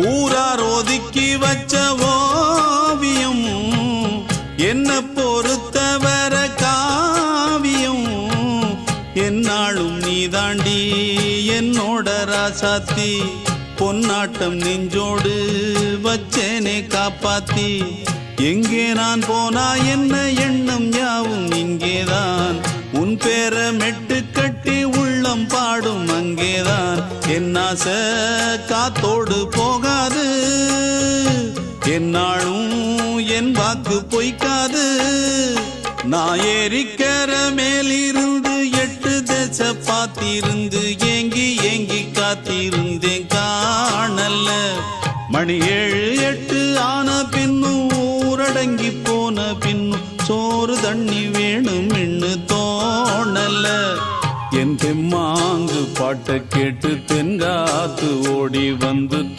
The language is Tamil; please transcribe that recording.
ஊரார் ஒதுக்கி வச்ச ஓவியம் என்ன பொறுத்தவர காவியம் என்னாலும் நீதாண்டி என்னோட ராசாத்தி பொன்னாட்டம் நெஞ்சோடு வச்சேனே காப்பாத்தி எங்கே நான் போனா என்ன எண்ணம் யாவும் இங்கேதான் உன் பேர மெட்டு கட்டி உள்ளம் பாடும் அங்கேதான் என் ஆசை காத்தோடு போகாது என்னாலும் என் வாக்கு பொய்க்காது நான் ஏறிக்கிற மேலிருந்து 8 தேச பார்த்திருந்து ஏங்கி ஏங்கி காத்திருந்தேன் காணல மணி 7 8 ஆன பின்னும் ஊரடங்கி போன பின்னும் சோறு தண்ணி வேணும் என்று தோணல என் தெம்மாங்கு பாட்டை கேட்டு தென்காத்து ஓடி வந்து